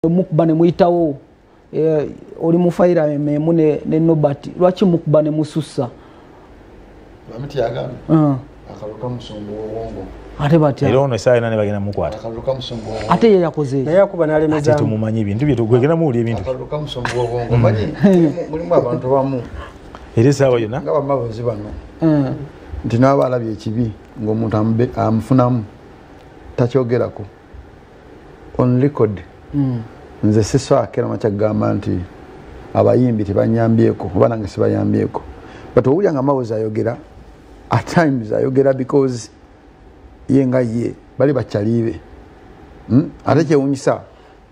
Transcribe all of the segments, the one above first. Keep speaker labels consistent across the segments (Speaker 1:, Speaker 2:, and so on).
Speaker 1: mukubane muitawo oli mufaira memune ne nobati lwachi mukubane mususa
Speaker 2: bamiti yagambe akaluka musongo wongo
Speaker 1: ate batya
Speaker 3: era ono saa nane bagenda mukwata
Speaker 2: akaluka musongo wongo
Speaker 1: ate ye yakoze
Speaker 4: naye akuba nalemeza
Speaker 3: ate tumumanyi ebintu bye tugwegena muuli ebintu
Speaker 2: akaluka musongo wongo manyi mulimu abantu bamu
Speaker 3: era sawa yona
Speaker 2: nga bamabuzi bano nti nabo alabye ekibi ng'omuntu amufunamu takyogerako on record nze siswakera makyagamba nti abayimbi tebanyambyeko oba nange sibayambyeko but owulya nga mawuzi ayogera at times ayogera because ye nga ye bali bakyalibe ate kyewunyisa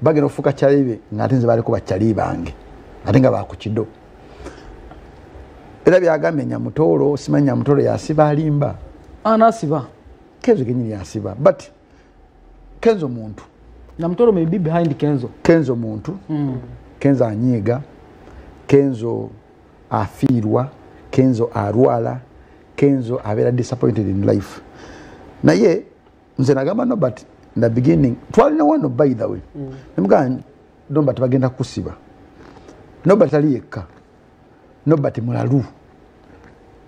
Speaker 2: bagenda okufuuka kyalibe ng'ate nze baliko bakyali bange ate nga bakukido era byagambye Nyamutoolo simanyi Nyamutoolo yasiba alimba
Speaker 1: anasiba
Speaker 2: Kenzo genyini yasiba but Kenzo muntu
Speaker 1: Nyamutoolo may be behind
Speaker 2: Kenzo muntu Kenzo anyiga Kenzo afiirwa Kenzo arwala Kenzo abera disappointed in life naye nze nagamba no but in the beginning twalina wano by the way nemugamba no but bagenda kusiba no but ali yekka no but mulalu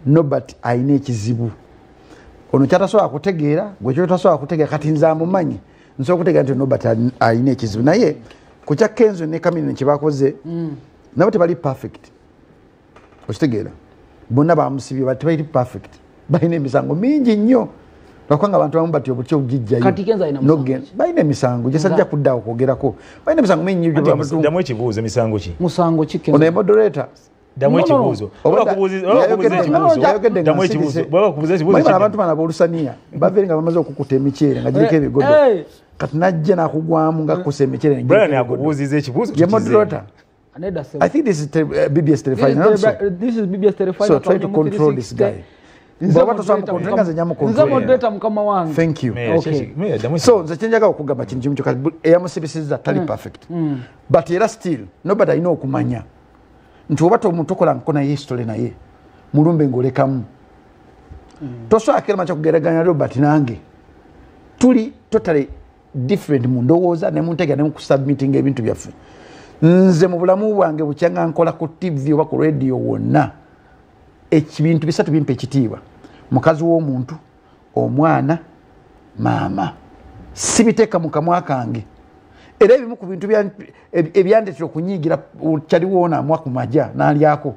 Speaker 2: no but aine ekizibu ono kyatasobola kutegeera gwe kyotasobola kutegeera kati nze amumanyi nsobola okutegeera nti no but aine ekizibu naye ku kya Kenzo ne Kamini kyebakoze nabo tebali perfect okitegeera bonna bamusibye bati tebali perfect balina emisango mingi nnyo lwakwanga abantu bamu bati obutyo bugijjayo
Speaker 1: kati Kenzo alina musango
Speaker 2: balina emisango gyesajja kuddaawo kwogerako balina emisango mingi nnyo
Speaker 3: damu ekibuuzo misango ki
Speaker 1: musango ki Kenzo
Speaker 2: ono ye moderator
Speaker 3: damu ekibuuzo
Speaker 2: abantu bana b'olusaniya baveere nga bamaze okukuta emiceere nga giriko ebigodo kati najja nakugwamu nga kukusa emiceere
Speaker 3: Brian akubuuziza ekibuuzo
Speaker 2: ye moderator I think this is BBS Terrifying
Speaker 1: this is BBS Terrifying
Speaker 2: so try to control this guy
Speaker 1: nze moderator mukama wange
Speaker 2: thank you
Speaker 1: okay
Speaker 2: so nze kyenjaga okugamba kintu kimu kyokka eyamusibisizza tali perfect but era still nobody alina okumanya nti oba omuntu okola nkona history naye mulumbe ngolekamu tosobola kera macha kugeraganya Robert nange tuli totally different mu ndowooza ne muntega ne kusubmitting ebintu byaffe nze mu bulamu bwange bukyanga nkola ku TV oba ku radio wonna ekibintu bisatu bimpe ekitiibwa mukazi w'omuntu omwana maama sibiteeka mu kamwa kange era ebimu ku bintu ebyandetera okunyiigira kyaliwo naamwa ku majja n'alyako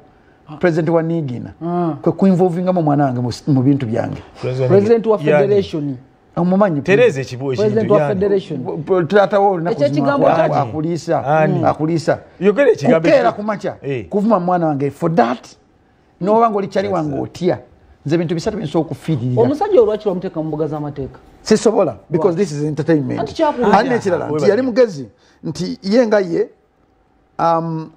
Speaker 2: president wa Nigina kwe kuinvolvingamu omwana wange mu bintu byange
Speaker 1: president wa federation
Speaker 2: omumanyi
Speaker 3: Tereza ekibuuzo
Speaker 1: president wa federation
Speaker 2: tatawo akulisa
Speaker 3: yogere ekigambo
Speaker 2: kukeera ku makya kuvuma mwana wange for that noba ng'oli kyali wange otya nze bintu bisatu binsobola okufiiririra
Speaker 1: omusajja olwaki bamuteeka mu mbuga z'amateeka
Speaker 2: sisobola because this is entertainment alina ekirala nti yali mugezi nti ye nga ye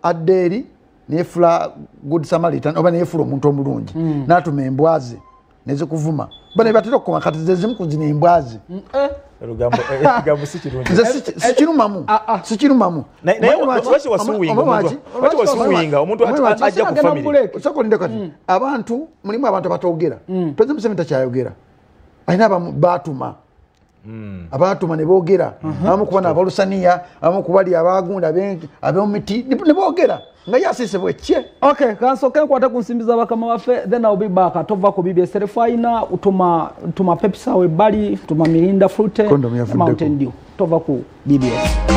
Speaker 2: addeeri neefula good samaritan oba neefula omuntu omulungi n'atuma embwaze nezikuvuma bano batera okukoma kati ze zimu ku zino embwaze sikirumamu osokolinde kati abantu mulimu abantu abatogera president Museveni takyayogera alina batuma abatuma ne boogera abamu kubona abalusaniya abamu kubali abagunda ab'omiti ne boogera nga yasiise bwekye
Speaker 1: okay kansoke nkwate ku nsimbi za bakama baffe then I'll be back tova ku BBS Terrifying utuma pepsi awe bali utuma mirinda fruit Mountain Dew tova ku BBS